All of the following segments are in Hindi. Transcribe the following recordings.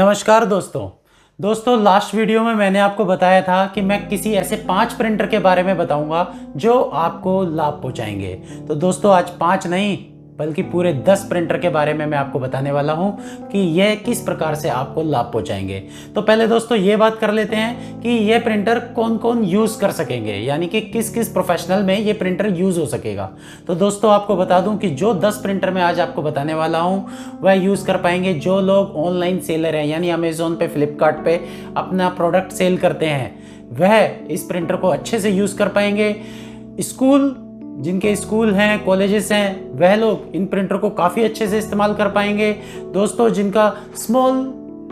नमस्कार दोस्तों लास्ट वीडियो में मैंने आपको बताया था कि मैं किसी ऐसे 5 प्रिंटर के बारे में बताऊंगा जो आपको लाभ पहुंचाएंगे। तो दोस्तों आज 5 नहीं बल्कि पूरे 10 प्रिंटर के बारे में मैं आपको बताने वाला हूं कि यह किस प्रकार से आपको लाभ पहुंचाएंगे। तो पहले दोस्तों ये बात कर लेते हैं कि यह प्रिंटर कौन कौन यूज़ कर सकेंगे, यानी कि किस किस प्रोफेशनल में ये प्रिंटर यूज़ हो सकेगा। तो दोस्तों आपको बता दूं कि जो 10 प्रिंटर मैं आज आपको बताने वाला हूं वह यूज़ कर पाएंगे जो लोग ऑनलाइन सेलर हैं, यानी अमेज़ोन पे, फ्लिपकार्ट पे अपना प्रोडक्ट सेल करते हैं, वह इस प्रिंटर को अच्छे से यूज़ कर पाएंगे। जिनके स्कूल हैं, कॉलेजेस हैं, वह लोग इन प्रिंटर को काफ़ी अच्छे से इस्तेमाल कर पाएंगे। दोस्तों जिनका स्मॉल,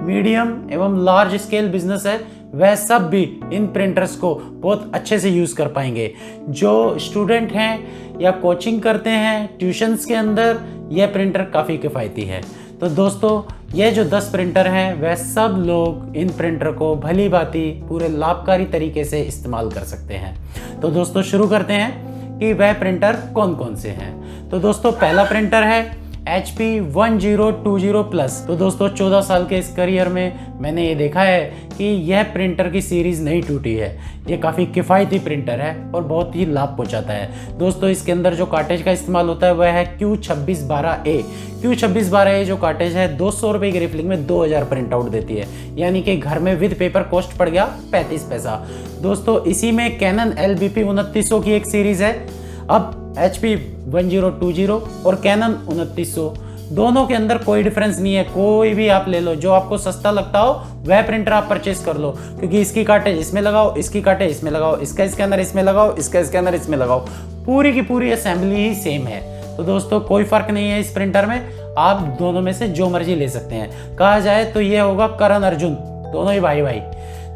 मीडियम एवं लार्ज स्केल बिजनेस है, वह सब भी इन प्रिंटर्स को बहुत अच्छे से यूज़ कर पाएंगे। जो स्टूडेंट हैं या कोचिंग करते हैं ट्यूशन्स के अंदर, यह प्रिंटर काफ़ी किफ़ायती है। तो दोस्तों ये जो 10 प्रिंटर हैं वह सब लोग इन प्रिंटर को भली भांति पूरे लाभकारी तरीके से इस्तेमाल कर सकते हैं। तो दोस्तों शुरू करते हैं कि वह प्रिंटर कौन कौन से हैं। तो दोस्तों पहला प्रिंटर है HP 1020 प्लस। तो दोस्तों 14 साल के इस करियर में मैंने ये देखा है कि यह प्रिंटर की सीरीज़ नहीं टूटी है। ये काफ़ी किफ़ायती प्रिंटर है और बहुत ही लाभ पहुंचाता है। दोस्तों इसके अंदर जो कार्टेज का इस्तेमाल होता है वह है Q2612A। Q2612A जो कार्टेज है 200 रुपये की रिफिलिंग में 2000 प्रिंट आउट देती है, यानी कि घर में विद पेपर कॉस्ट पड़ गया 35 पैसा। दोस्तों इसी में कैनन LBP 2900 की एक सीरीज़ है। अब HP 1020 और कैनन 2900, दोनों के अंदर कोई डिफरेंस नहीं है। कोई भी आप ले लो, जो आपको सस्ता लगता हो वह प्रिंटर आप परचेज कर लो, क्योंकि इसकी कार्टेज इसमें लगाओ, इसकी कार्टेज इसमें लगाओ, इसका स्कैनर इसमें लगाओ, इसका स्कैनर इसमें लगाओ, पूरी की पूरी असेंबली ही सेम है। तो दोस्तों कोई फ़र्क नहीं है इस प्रिंटर में, आप दोनों में से जो मर्जी ले सकते हैं। कहा जाए तो ये होगा करण अर्जुन, दोनों ही भाई भाई।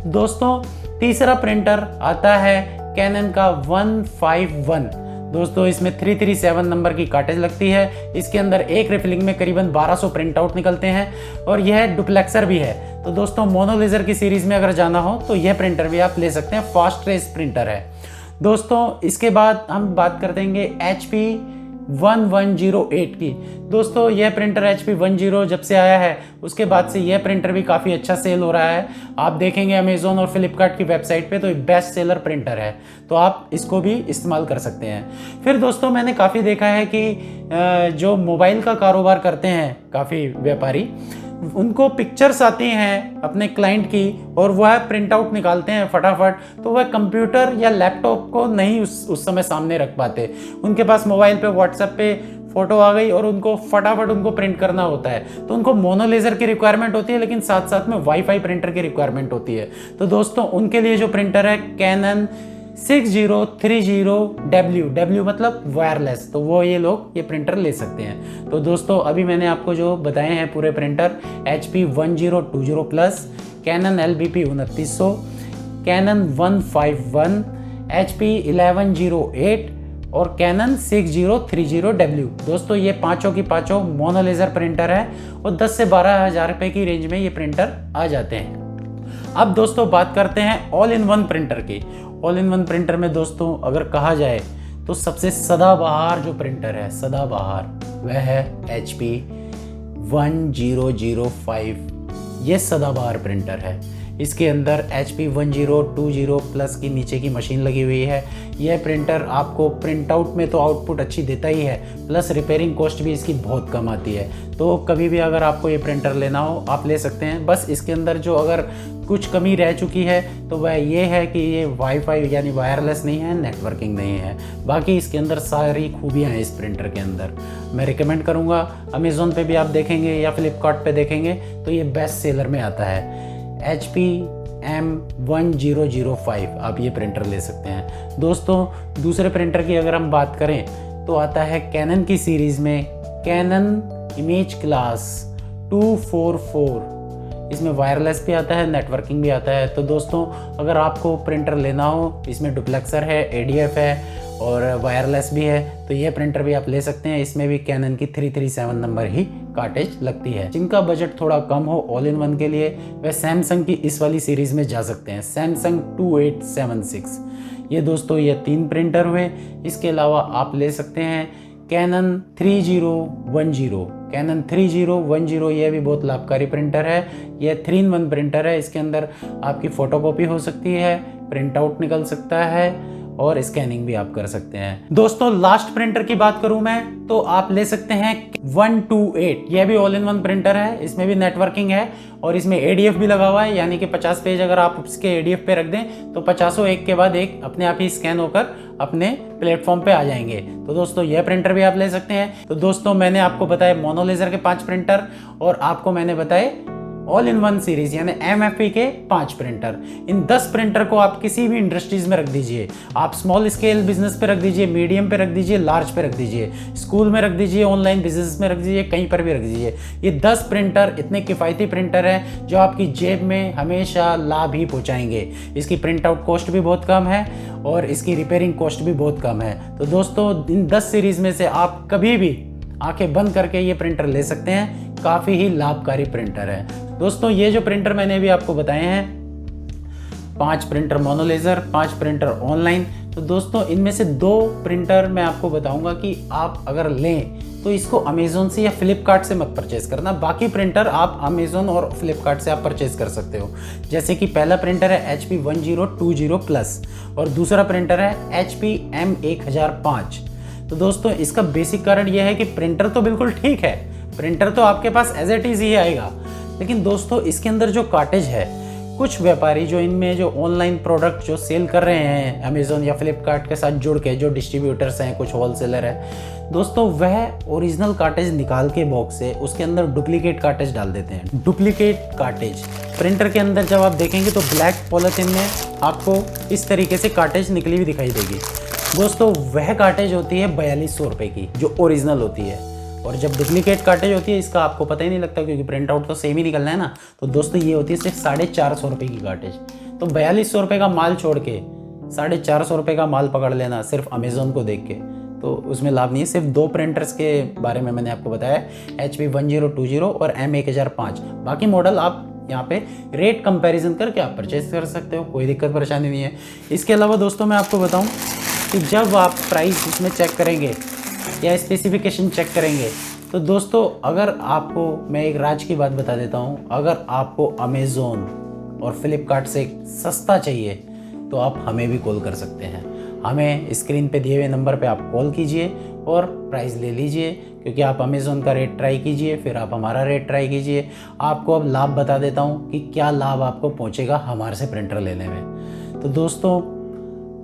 दोस्तों तीसरा प्रिंटर आता है कैनन का 151। दोस्तों इसमें 337 नंबर की कार्टेज लगती है। इसके अंदर एक रिफिलिंग में करीबन 1200 प्रिंट आउट निकलते हैं और यह डुप्लेक्सर भी है। तो दोस्तों मोनोलेजर की सीरीज़ में अगर जाना हो तो यह प्रिंटर भी आप ले सकते हैं, फास्ट ट्रेस प्रिंटर है। दोस्तों इसके बाद हम बात कर देंगे HP 1108 की। दोस्तों यह प्रिंटर HP 10 जब से आया है उसके बाद से यह प्रिंटर भी काफ़ी अच्छा सेल हो रहा है। आप देखेंगे अमेज़ोन और फ्लिपकार्ट की वेबसाइट पे तो ये बेस्ट सेलर प्रिंटर है, तो आप इसको भी इस्तेमाल कर सकते हैं। फिर दोस्तों मैंने काफ़ी देखा है कि जो मोबाइल का कारोबार करते हैं काफ़ी व्यापारी, उनको पिक्चर्स आती हैं अपने क्लाइंट की और वह प्रिंट आउट निकालते हैं फटाफट, तो वह कंप्यूटर या लैपटॉप को नहीं उस समय सामने रख पाते। उनके पास मोबाइल पे, व्हाट्सएप पे फ़ोटो आ गई और उनको फटाफट उनको प्रिंट करना होता है, तो उनको मोनोलेजर की रिक्वायरमेंट होती है, लेकिन साथ साथ में वाईफाई प्रिंटर की रिक्वायरमेंट होती है। तो दोस्तों उनके लिए जो प्रिंटर है कैनन 6030W मतलब वायरलेस, तो वो ये लोग ये प्रिंटर ले सकते हैं। तो दोस्तों अभी मैंने आपको जो बताए हैं पूरे printer, HP 1020 plus, Canon LBP 2900, Canon 151, HP 1108 और कैनन 6030W। दोस्तों ये पांचों की पांचों मोनोलेजर प्रिंटर है और 10 से 12 हज़ार रुपये की रेंज में ये प्रिंटर आ जाते हैं। अब दोस्तों बात करते हैं ऑल इन वन प्रिंटर की। ऑल इन वन प्रिंटर में दोस्तों अगर कहा जाए तो सबसे सदाबहार जो प्रिंटर है, सदाबहार, वह है HP 1005। ये सदाबहार प्रिंटर है। इसके अंदर HP 1020 प्लस की नीचे की मशीन लगी हुई है। यह प्रिंटर आपको प्रिंट आउट में तो आउटपुट अच्छी देता ही है, प्लस रिपेयरिंग कॉस्ट भी इसकी बहुत कम आती है। तो कभी भी अगर आपको ये प्रिंटर लेना हो आप ले सकते हैं। बस इसके अंदर जो अगर कुछ कमी रह चुकी है तो वह ये है कि ये वाईफाई यानी वायरलेस नहीं है, नेटवर्किंग नहीं है। बाकी इसके अंदर सारी खूबियाँ हैं इस प्रिंटर के अंदर। मैं रिकमेंड करूँगा, अमेज़ोन पे भी आप देखेंगे या फ्लिपकार्ट पे देखेंगे तो ये बेस्ट सेलर में आता है। HP M1005 आप ये प्रिंटर ले सकते हैं। दोस्तों दूसरे प्रिंटर की अगर हम बात करें तो आता है कैनन की सीरीज़ में कैनन इमेज क्लास 244। इसमें वायरलेस भी आता है, नेटवर्किंग भी आता है। तो दोस्तों अगर आपको प्रिंटर लेना हो, इसमें डुप्लेक्सर है, ADF है और वायरलेस भी है, तो यह प्रिंटर भी आप ले सकते हैं। इसमें भी कैनन की 337 नंबर ही कार्टेज लगती है। जिनका बजट थोड़ा कम हो ऑल इन वन के लिए, वह सैमसंग की इस वाली सीरीज़ में जा सकते हैं, सैमसंग 2876। ये दोस्तों ये 3 प्रिंटर हुए। इसके अलावा आप ले सकते हैं कैनन 3010। कैनन 3010, यह भी बहुत लाभकारी प्रिंटर है। यह 3-in-1 प्रिंटर है। इसके अंदर आपकी फ़ोटोकॉपी हो सकती है, प्रिंट आउट निकल सकता है और स्कैनिंग भी आप कर सकते हैं। दोस्तों लास्ट प्रिंटर की बात करूं मैं तो आप ले सकते हैं 128। यह भी ऑल इन वन प्रिंटर है। इसमें भी नेटवर्किंग है और इसमें ADF भी लगा हुआ है, यानी कि 50 पेज अगर आप इसके ADF पे रख दें तो 50 एक के बाद एक अपने आप ही स्कैन होकर अपने प्लेटफॉर्म पे आ जाएंगे। तो दोस्तों यह प्रिंटर भी आप ले सकते हैं। तो दोस्तों मैंने आपको बताया मोनोलेजर के 5 प्रिंटर और आपको मैंने बताए ऑल इन वन सीरीज यानी MFP के 5 प्रिंटर। इन 10 प्रिंटर को आप किसी भी इंडस्ट्रीज में रख दीजिए। आप स्मॉल स्केल बिजनेस पे रख दीजिए, मीडियम पे रख दीजिए, लार्ज पे रख दीजिए, स्कूल में रख दीजिए, ऑनलाइन बिजनेस में रख दीजिए, कहीं पर भी रख दीजिए। ये 10 प्रिंटर इतने किफ़ायती प्रिंटर हैं जो आपकी जेब में हमेशा लाभ ही पहुँचाएंगे। इसकी प्रिंट आउट कॉस्ट भी बहुत कम है और इसकी रिपेयरिंग कॉस्ट भी बहुत कम है। तो दोस्तों इन 10 सीरीज में से आप कभी भी आंखें बंद करके ये प्रिंटर ले सकते हैं। काफ़ी ही लाभकारी प्रिंटर है। दोस्तों ये जो प्रिंटर मैंने अभी आपको बताए हैं, 5 प्रिंटर मोनोलेजर, 5 प्रिंटर ऑनलाइन। तो दोस्तों इनमें से 2 प्रिंटर मैं आपको बताऊंगा कि आप अगर लें तो इसको अमेज़ोन से या फ्लिपकार्ट से मत परचेज़ करना। बाकी प्रिंटर आप अमेज़ोन और फ्लिपकार्ट से आप परचेज़ कर सकते हो। जैसे कि पहला प्रिंटर है HP 1020 प्लस और दूसरा प्रिंटर है HP M1005। तो दोस्तों इसका बेसिक कारण यह है कि प्रिंटर तो बिल्कुल ठीक है, प्रिंटर तो आपके पास एज इट इज़ ही आएगा, लेकिन दोस्तों इसके अंदर जो कार्टेज है, कुछ व्यापारी जो इनमें जो ऑनलाइन प्रोडक्ट जो सेल कर रहे हैं अमेज़ोन या फ्लिपकार्ट के साथ जुड़ के, जो डिस्ट्रीब्यूटर्स हैं, कुछ होलसेलर है दोस्तों, वह ओरिजिनल कार्टेज निकाल के बॉक्स से उसके अंदर डुप्लीकेट कार्टेज डाल देते हैं। डुप्लीकेट कार्टेज प्रिंटर के अंदर जब आप देखेंगे तो ब्लैक पॉलिथीन में आपको इस तरीके से कार्टेज निकली हुई दिखाई देगी। दोस्तों वह कार्टेज होती है 4200 रुपये की जो ओरिजिनल होती है, और जब डुप्लीकेट कार्टेज होती है इसका आपको पता ही नहीं लगता क्योंकि प्रिंट आउट तो सेम ही निकलना है ना। तो दोस्तों ये होती है सिर्फ 450 रुपये की कार्टेज। तो 4200 रुपये का माल छोड़ के 450 रुपये का माल पकड़ लेना सिर्फ अमेज़ोन को देख के, तो उसमें लाभ नहीं है। सिर्फ 2 प्रिंटर्स के बारे में मैंने आपको बताया, HP 1020 और M1005। बाकी मॉडल आप यहाँ पे रेट कंपैरिजन करके आप परचेज कर सकते हो, कोई दिक्कत परेशानी नहीं है। इसके अलावा दोस्तों मैं आपको बताऊँ कि जब आप प्राइस इसमें चेक करेंगे या स्पेसिफिकेशन चेक करेंगे तो दोस्तों अगर आपको, मैं एक राज की बात बता देता हूँ, अगर आपको अमेज़ोन और फ्लिपकार्ट से सस्ता चाहिए तो आप हमें भी कॉल कर सकते हैं। हमें स्क्रीन पे दिए हुए नंबर पे आप कॉल कीजिए और प्राइस ले लीजिए, क्योंकि आप अमेज़ोन का रेट ट्राई कीजिए, फिर आप हमारा रेट ट्राई कीजिए। आपको अब लाभ बता देता हूँ कि क्या लाभ आपको पहुँचेगा हमारे से प्रिंटर लेने में। तो दोस्तों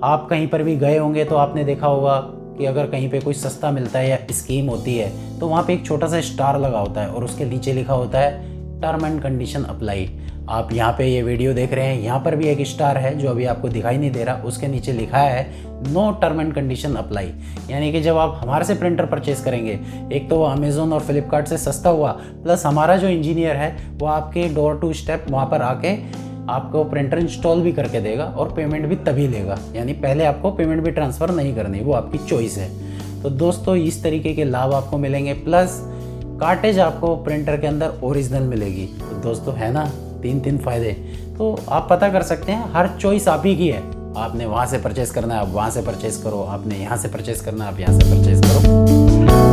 आप कहीं पर भी गए होंगे तो आपने देखा होगा कि अगर कहीं पे कोई सस्ता मिलता है या स्कीम होती है तो वहाँ पे एक छोटा सा स्टार लगा होता है और उसके नीचे लिखा होता है टर्म एंड कंडीशन अप्लाई। आप यहाँ पे ये वीडियो देख रहे हैं, यहाँ पर भी एक स्टार है जो अभी आपको दिखाई नहीं दे रहा, उसके नीचे लिखा है no term and condition apply. यानी कि जब आप हमारे से प्रिंटर परचेज करेंगे, एक तो वो अमेज़ोन और फ्लिपकार्ट से सस्ता हुआ, प्लस हमारा जो इंजीनियर है वो आपके डोर टू स्टेप वहाँ पर आके आपको प्रिंटर इंस्टॉल भी करके देगा और पेमेंट भी तभी लेगा। यानी पहले आपको पेमेंट भी ट्रांसफ़र नहीं करनी, वो आपकी चॉइस है। तो दोस्तों इस तरीके के लाभ आपको मिलेंगे, प्लस कार्टेज आपको प्रिंटर के अंदर ओरिजिनल मिलेगी। तो दोस्तों है ना 3 फ़ायदे। तो आप पता कर सकते हैं, हर चॉइस आप ही की है। आपने वहाँ से परचेज़ करना है आप वहाँ से परचेज़ करो, आपने यहाँ से परचेज़ करना है आप यहाँ से परचेज़ करो।